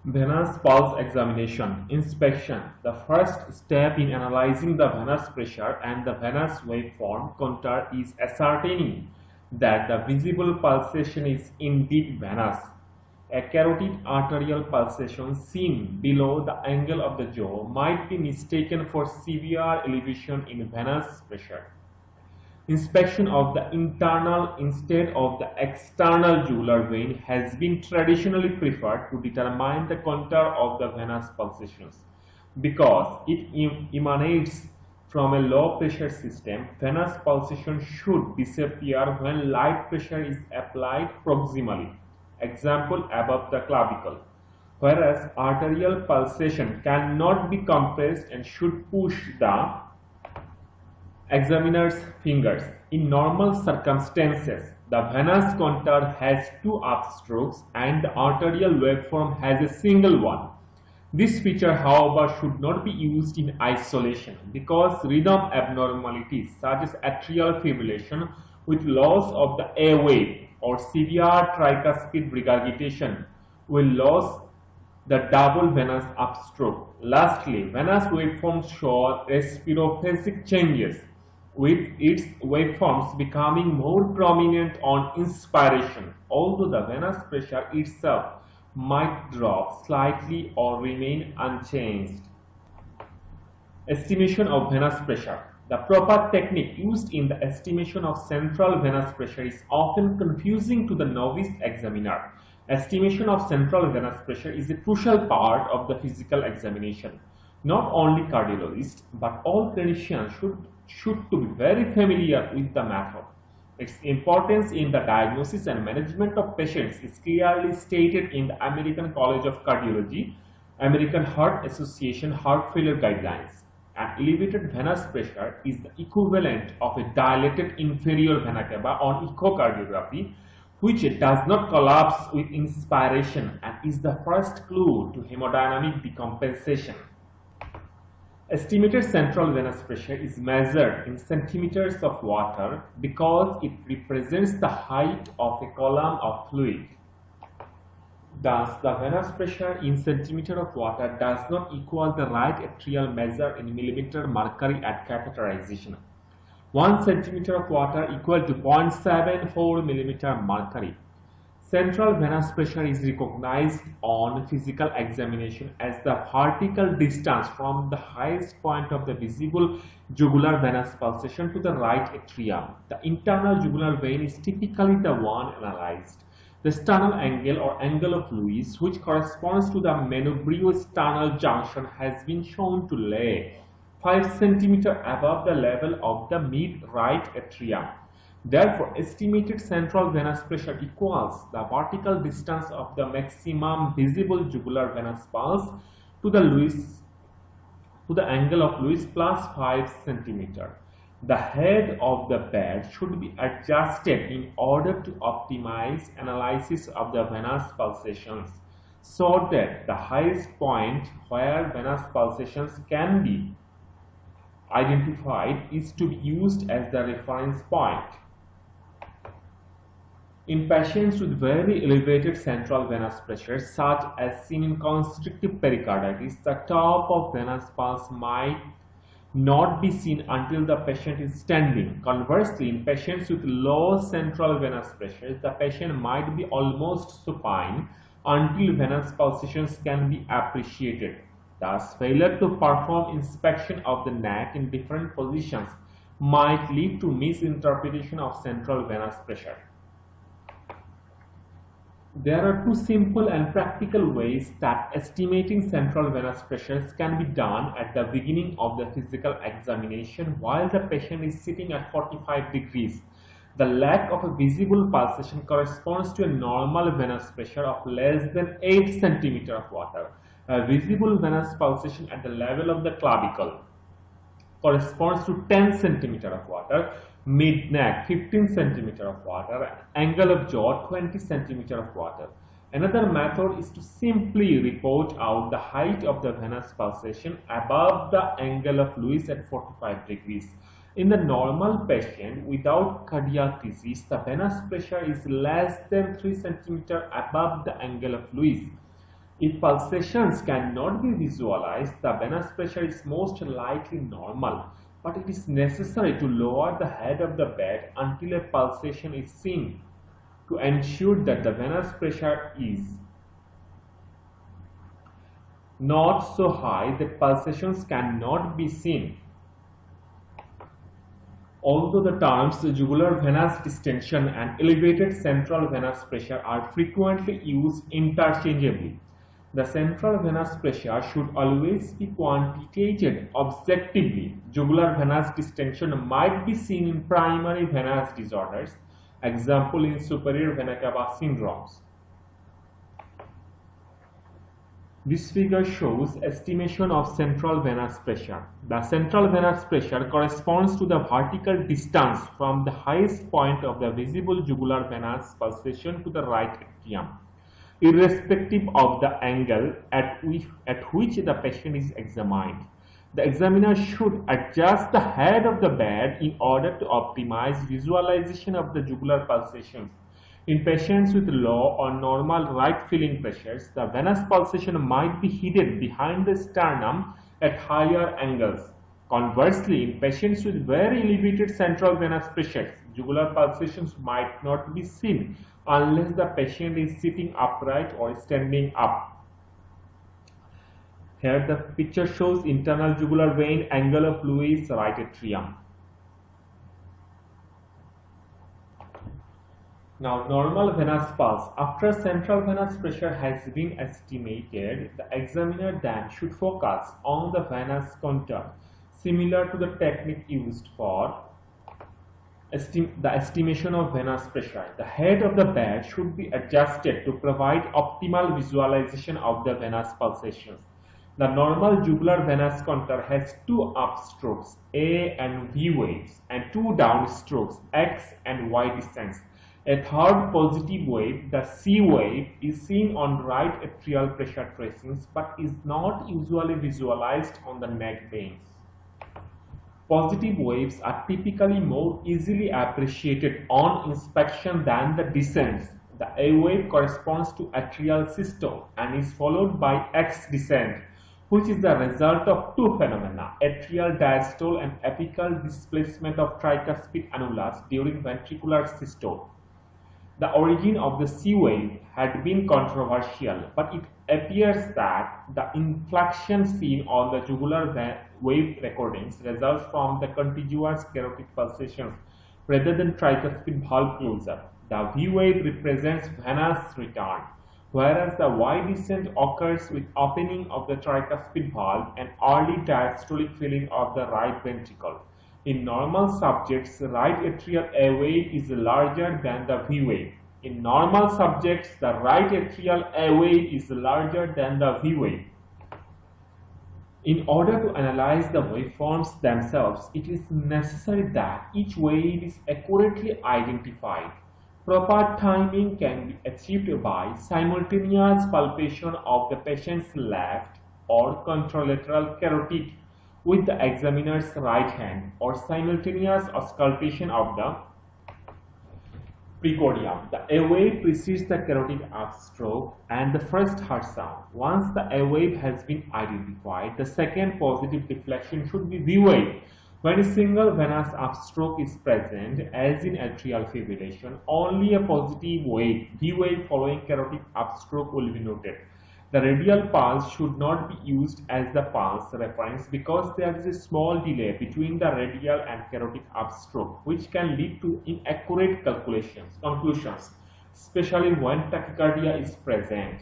Venous pulse examination inspection. The first step in analyzing the venous pressure and the venous waveform contour is ascertaining that the visible pulsation is indeed venous. A carotid arterial pulsation seen below the angle of the jaw might be mistaken for severe elevation in venous pressure. Inspection of the internal instead of the external jugular vein has been traditionally preferred to determine the contour of the venous pulsations. Because it emanates from a low pressure system, venous pulsation should disappear when light pressure is applied proximally, example above the clavicle, whereas arterial pulsation cannot be compressed and should push the examiner's fingers. In normal circumstances, the venous contour has two upstrokes and the arterial waveform has a single one. This feature, however, should not be used in isolation because rhythm abnormalities such as atrial fibrillation with loss of the A wave or severe tricuspid regurgitation will lose the double venous upstroke. Lastly, venous waveforms show respirophasic changes, with its waveforms becoming more prominent on inspiration, although the venous pressure itself might drop slightly or remain unchanged. Estimation of venous pressure. The proper technique used in the estimation of central venous pressure is often confusing to the novice examiner. Estimation of central venous pressure is a crucial part of the physical examination. Not only cardiologists, but all clinicians should to be very familiar with the method. Its importance in the diagnosis and management of patients is clearly stated in the American College of Cardiology, American Heart Association Heart Failure Guidelines. An elevated venous pressure is the equivalent of a dilated inferior vena cava on echocardiography, which does not collapse with inspiration and is the first clue to hemodynamic decompensation. Estimated central venous pressure is measured in centimeters of water because it represents the height of a column of fluid. Thus, the venous pressure in centimeter of water does not equal the right atrial measure in millimeter mercury at catheterization. 1 centimeter of water equal to 0.74 millimeter mercury. Central venous pressure is recognized on physical examination as the vertical distance from the highest point of the visible jugular venous pulsation to the right atrium. The internal jugular vein is typically the one analyzed. The sternal angle or angle of Lewis, which corresponds to the manubriosternal junction, has been shown to lay 5 cm above the level of the mid-right atrium. Therefore, estimated central venous pressure equals the vertical distance of the maximum visible jugular venous pulse to the angle of Lewis plus 5 cm. The head of the bed should be adjusted in order to optimize analysis of the venous pulsations so that the highest point where venous pulsations can be identified is to be used as the reference point. In patients with very elevated central venous pressure, such as seen in constrictive pericarditis, the top of venous pulse might not be seen until the patient is standing. Conversely, in patients with low central venous pressure, the patient might be almost supine until venous pulsations can be appreciated. Thus, failure to perform inspection of the neck in different positions might lead to misinterpretation of central venous pressure. There are two simple and practical ways that estimating central venous pressures can be done at the beginning of the physical examination while the patient is sitting at 45 degrees. The lack of a visible pulsation corresponds to a normal venous pressure of less than 8 cm of water. A visible venous pulsation at the level of the clavicle corresponds to 10 cm of water, mid-neck 15 cm of water, and angle of jaw 20 cm of water. Another method is to simply report out the height of the venous pulsation above the angle of Lewis at 45 degrees. In the normal patient without cardiac disease, the venous pressure is less than 3 cm above the angle of Lewis. If pulsations cannot be visualized, the venous pressure is most likely normal, but it is necessary to lower the head of the bed until a pulsation is seen to ensure that the venous pressure is not so high that pulsations cannot be seen. Although the terms jugular venous distension and elevated central venous pressure are frequently used interchangeably, the central venous pressure should always be quantitated objectively. Jugular venous distension might be seen in primary venous disorders, example in superior vena cava syndromes. This figure shows estimation of central venous pressure. The central venous pressure corresponds to the vertical distance from the highest point of the visible jugular venous pulsation to the right atrium, irrespective of the angle at which the patient is examined. The examiner should adjust the head of the bed in order to optimize visualization of the jugular pulsations. In patients with low or normal right filling pressures, the venous pulsation might be hidden behind the sternum at higher angles. Conversely, in patients with very elevated central venous pressures, jugular pulsations might not be seen unless the patient is sitting upright or standing up. Here the picture shows internal jugular vein, angle of Lewis, right atrium. Now, normal venous pulse. After central venous pressure has been estimated, the examiner then should focus on the venous contour, similar to the technique used for the estimation of venous pressure. The head of the bed should be adjusted to provide optimal visualization of the venous pulsations. The normal jugular venous contour has two upstrokes, A and V waves, and two downstrokes, X and Y descents. A third positive wave, the C wave, is seen on right atrial pressure tracings but is not usually visualized on the neck veins. Positive waves are typically more easily appreciated on inspection than the descents. The A wave corresponds to atrial systole and is followed by X descent, which is the result of two phenomena, atrial diastole and apical displacement of tricuspid annulus during ventricular systole. The origin of the C wave had been controversial, but it appears that the inflection seen on the jugular wave recordings results from the contiguous carotid pulsations rather than tricuspid valve closure. The V wave represents venous return, whereas the Y descent occurs with opening of the tricuspid valve and early diastolic filling of the right ventricle. In normal subjects, the right atrial A wave is larger than the V wave. In normal subjects, the right atrial A wave is larger than the V wave. In order to analyze the waveforms themselves, it is necessary that each wave is accurately identified. Proper timing can be achieved by simultaneous palpation of the patient's left or contralateral carotid with the examiner's right hand, or simultaneous auscultation of the precordium. The A wave precedes the carotid upstroke and the first heart sound. Once the A wave has been identified, the second positive deflection should be V wave. When a single venous upstroke is present, as in atrial fibrillation, only a positive wave, V wave following carotid upstroke, will be noted. The radial pulse should not be used as the pulse reference because there is a small delay between the radial and carotid upstroke, which can lead to inaccurate conclusions, especially when tachycardia is present.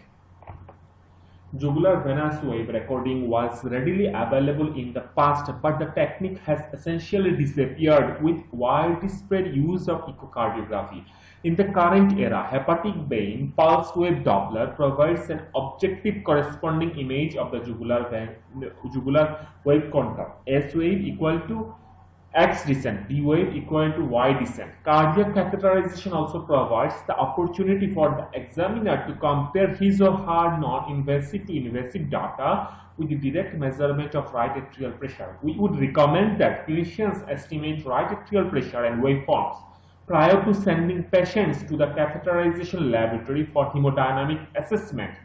Jugular venous wave recording was readily available in the past, but the technique has essentially disappeared with widespread use of echocardiography. In the current era, hepatic vein pulse wave Doppler provides an objective corresponding image of the jugular wave contour. S wave equal to X descent, D wave equal to Y descent. Cardiac catheterization also provides the opportunity for the examiner to compare his or her non-invasive to invasive data with the direct measurement of right atrial pressure. We would recommend that clinicians estimate right atrial pressure and waveforms prior to sending patients to the catheterization laboratory for hemodynamic assessment.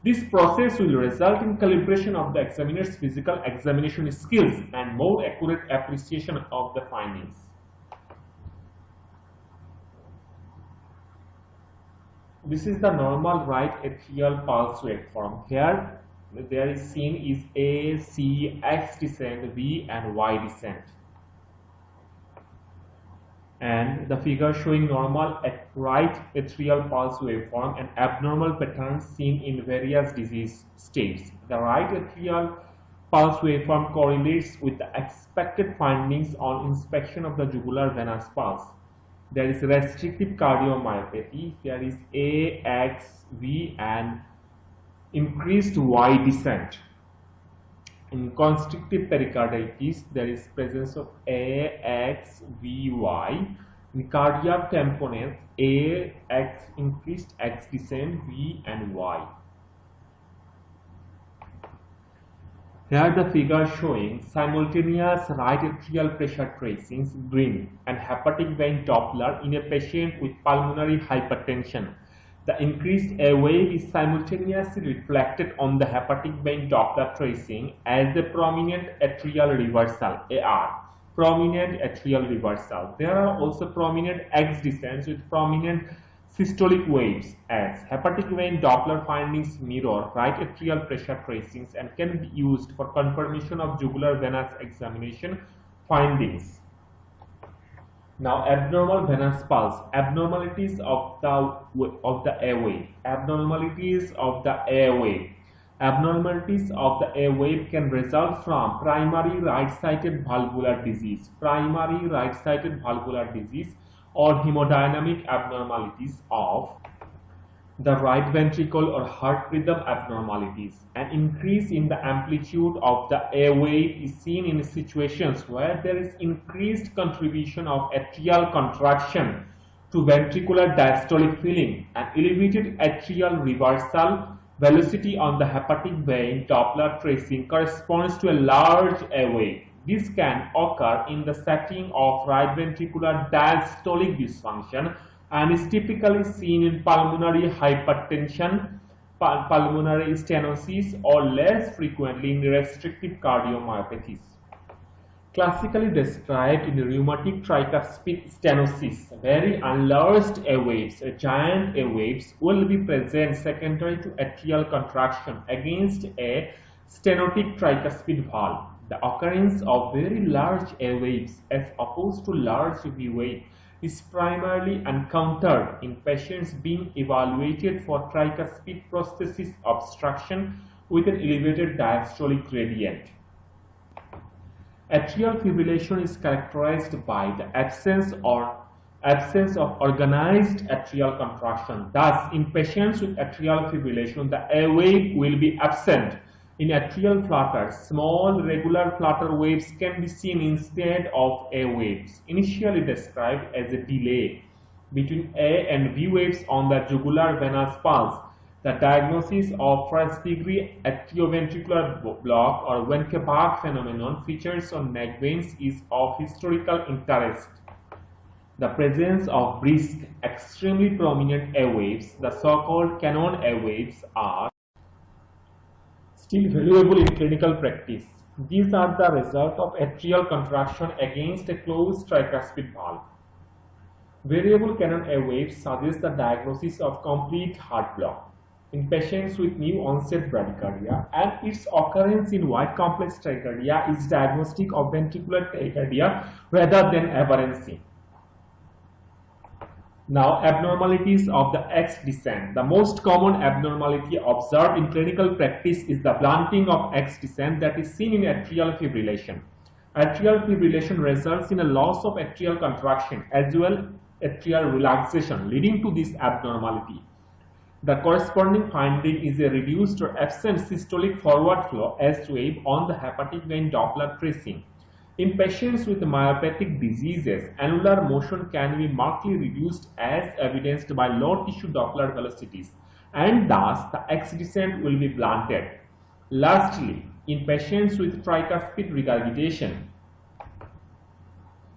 This process will result in calibration of the examiner's physical examination skills and more accurate appreciation of the findings. This is the normal right atrial pulse waveform. Here there is seen is A, C, X descent, V and Y descent. And the figure showing normal right atrial pulse waveform and abnormal patterns seen in various disease states. The right atrial pulse waveform correlates with the expected findings on inspection of the jugular venous pulse. There is restrictive cardiomyopathy. There is A, X, V and increased Y descent. In constrictive pericarditis, there is presence of A, X, V, Y. In cardiac tamponade, A, X, increased X descent, V and Y. Here the figure showing simultaneous right atrial pressure tracings, green, and hepatic vein Doppler in a patient with pulmonary hypertension. The increased A wave is simultaneously reflected on the hepatic vein Doppler tracing as a prominent atrial reversal, AR. Prominent atrial reversal. There are also prominent X descents with prominent systolic waves, as hepatic vein Doppler findings mirror right atrial pressure tracings and can be used for confirmation of jugular venous examination findings. Now, abnormal venous pulse, abnormalities of the airway, abnormalities of the airway. Abnormalities of the airway can result from primary right-sided valvular disease, or hemodynamic abnormalities of the right ventricle or heart rhythm abnormalities. An increase in the amplitude of the airway is seen in situations where there is increased contribution of atrial contraction to ventricular diastolic filling. An elevated atrial reversal velocity on the hepatic vein Doppler tracing corresponds to a large airway. This can occur in the setting of right ventricular diastolic dysfunction and is typically seen in pulmonary hypertension, pulmonary stenosis, or less frequently in restrictive cardiomyopathies. Classically described in rheumatic tricuspid stenosis, very enlarged airwaves, giant airwaves, will be present secondary to atrial contraction against a stenotic tricuspid valve. The occurrence of very large airwaves as opposed to large V wave is primarily encountered in patients being evaluated for tricuspid prosthesis obstruction with an elevated diastolic gradient. Atrial fibrillation is characterized by the absence of organized atrial contraction. Thus, in patients with atrial fibrillation, the airway will be absent. In atrial flutter, small regular flutter waves can be seen instead of A waves, initially described as a delay between A and V waves on the jugular venous pulse. The diagnosis of first-degree atrioventricular block or Wenckebach phenomenon features on neck veins is of historical interest. The presence of brisk, extremely prominent airwaves, the so-called Cannon airwaves, are still valuable in clinical practice. These are the result of atrial contraction against a closed tricuspid valve. Variable Cannon airwaves suggest the diagnosis of complete heart block in patients with new onset bradycardia, and its occurrence in wide complex tachycardia is diagnostic of ventricular tachycardia rather than aberrancy. Now, abnormalities of the X descent. The most common abnormality observed in clinical practice is the blunting of X descent that is seen in atrial fibrillation. Atrial fibrillation results in a loss of atrial contraction as well as atrial relaxation, leading to this abnormality. The corresponding finding is a reduced or absent systolic forward flow S wave on the hepatic vein Doppler tracing. In patients with myopathic diseases, annular motion can be markedly reduced as evidenced by low tissue Doppler velocities, and thus the X descent will be blunted. Lastly, in patients with tricuspid regurgitation,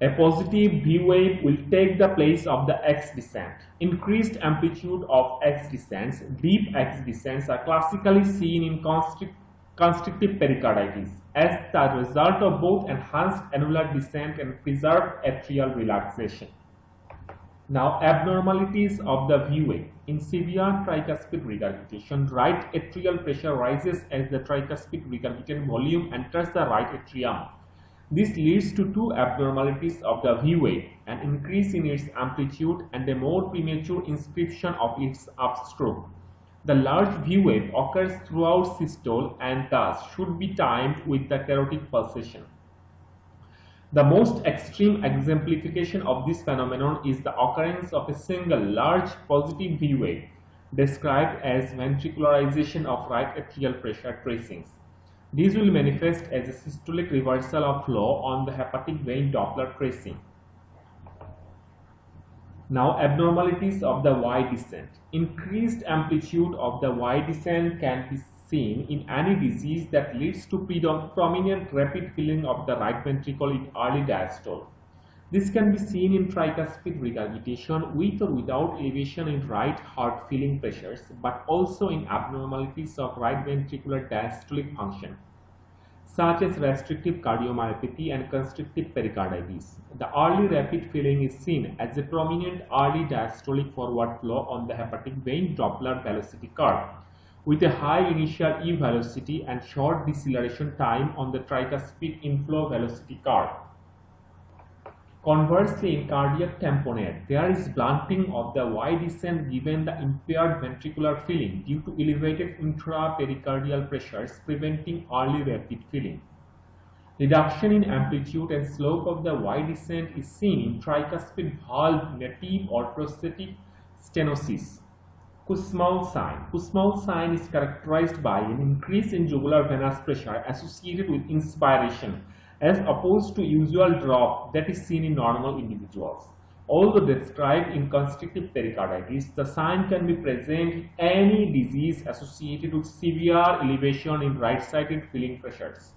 A positive V wave will take the place of the X descent. Increased amplitude of X descents, deep X descents are classically seen in constrictive pericarditis as the result of both enhanced annular descent and preserved atrial relaxation. Now, abnormalities of the V wave. In severe tricuspid regurgitation, right atrial pressure rises as the tricuspid regurgitant volume enters the right atrium. This leads to two abnormalities of the V wave, an increase in its amplitude and a more premature inscription of its upstroke. The large V wave occurs throughout systole and thus should be timed with the carotid pulsation. The most extreme exemplification of this phenomenon is the occurrence of a single large positive V wave, described as ventricularization of right atrial pressure tracings. These will manifest as a systolic reversal of flow on the hepatic vein Doppler tracing. Now, abnormalities of the Y descent. Increased amplitude of the Y descent can be seen in any disease that leads to prominent rapid filling of the right ventricle in early diastole. This can be seen in tricuspid regurgitation with or without elevation in right heart filling pressures, but also in abnormalities of right ventricular diastolic function, such as restrictive cardiomyopathy and constrictive pericarditis. The early rapid filling is seen as a prominent early diastolic forward flow on the hepatic vein Doppler velocity curve, with a high initial E velocity and short deceleration time on the tricuspid inflow velocity curve. Conversely, in cardiac tamponade, there is blunting of the Y descent given the impaired ventricular filling due to elevated intrapericardial pressures preventing early rapid filling. Reduction in amplitude and slope of the Y descent is seen in tricuspid valve native or prosthetic stenosis. Kussmaul sign. Kussmaul sign is characterized by an increase in jugular venous pressure associated with inspiration, as opposed to usual drop that is seen in normal individuals. Although described in constrictive pericarditis, the sign can be present in any disease associated with severe elevation in right-sided filling pressures.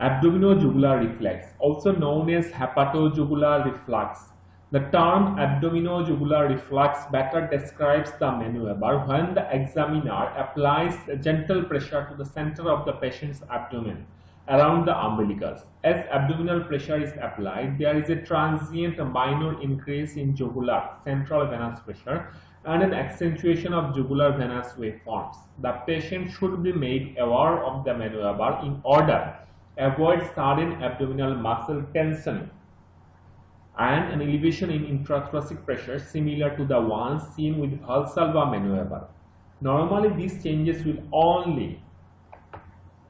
Abdominojugular reflex, also known as hepatojugular reflux. The term abdominojugular reflux better describes the maneuver when the examiner applies a gentle pressure to the center of the patient's abdomen around the umbilicus. As abdominal pressure is applied, there is a transient minor increase in jugular central venous pressure and an accentuation of jugular venous waveforms. The patient should be made aware of the maneuver in order to avoid sudden abdominal muscle tension and an elevation in intrathoracic pressure similar to the ones seen with Valsalva maneuver. Normally, these changes will only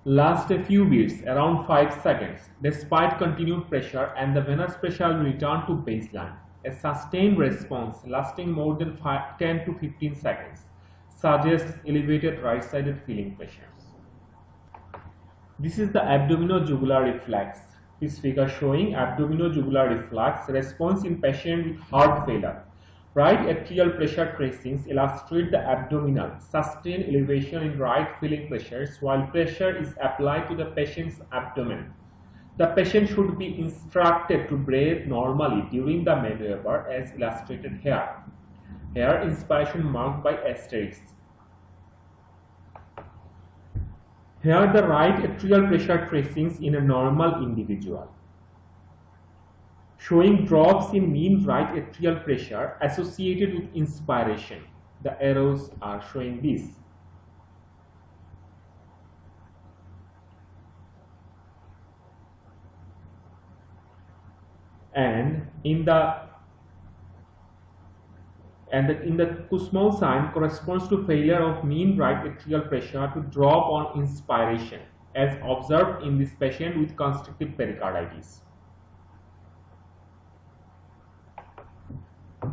last a few beats, around 5 seconds, despite continued pressure, and the venous pressure will return to baseline. A sustained response lasting more than 10 to 15 seconds suggests elevated right-sided filling pressures. This is the abdominojugular reflex. This figure showing abdominojugular reflux response in patient with heart failure. Right atrial pressure tracings illustrate the abdominal sustained elevation in right filling pressures while pressure is applied to the patient's abdomen. The patient should be instructed to breathe normally during the maneuver as illustrated here. Here, inspiration marked by asterisks. Here the right atrial pressure tracings in a normal individual, showing drops in mean right atrial pressure associated with inspiration. The arrows are showing this. And in the Kussmaul sign corresponds to failure of mean right atrial pressure to drop on inspiration, as observed in this patient with constrictive pericarditis.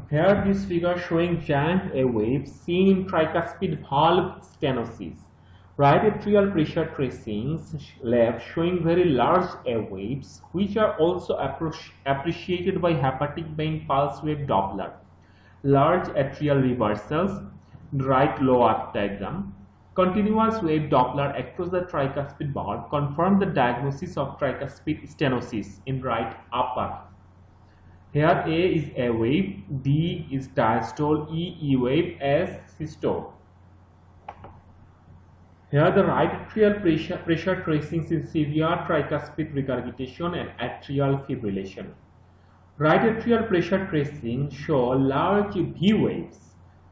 Here this figure showing giant A waves seen in tricuspid valve stenosis. Right atrial pressure tracings left showing very large A waves, which are also appreciated by hepatic vein pulse wave Doppler. Large atrial reversals, right low arc diagram, Continuous wave Doppler across the tricuspid valve confirmed the diagnosis of tricuspid stenosis in right upper. Here A is A wave, D is diastole, E wave, S systole. Here the right atrial pressure tracings in severe tricuspid regurgitation and atrial fibrillation. Right atrial pressure tracing show large V waves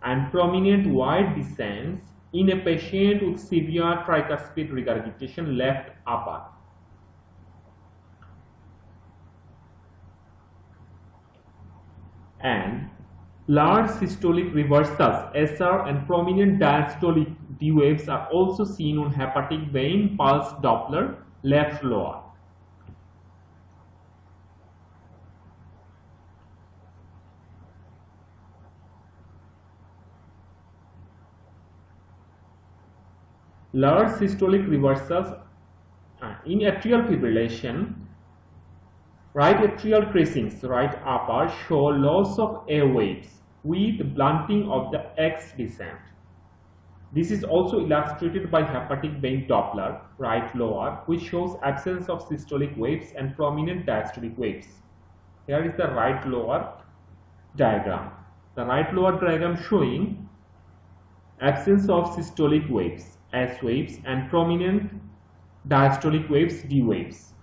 and prominent wide descents in a patient with severe tricuspid regurgitation left upper. And large systolic reversals SR and prominent diastolic D waves are also seen on hepatic vein pulse Doppler left lower. Large systolic reversals in atrial fibrillation. Right atrial tracings, right upper, show loss of A waves with blunting of the X descent. This is also illustrated by hepatic vein Doppler, right lower, which shows absence of systolic waves and prominent diastolic waves. Here is the right lower diagram. The right lower diagram showing absence of systolic waves, S waves, and prominent diastolic waves, D waves.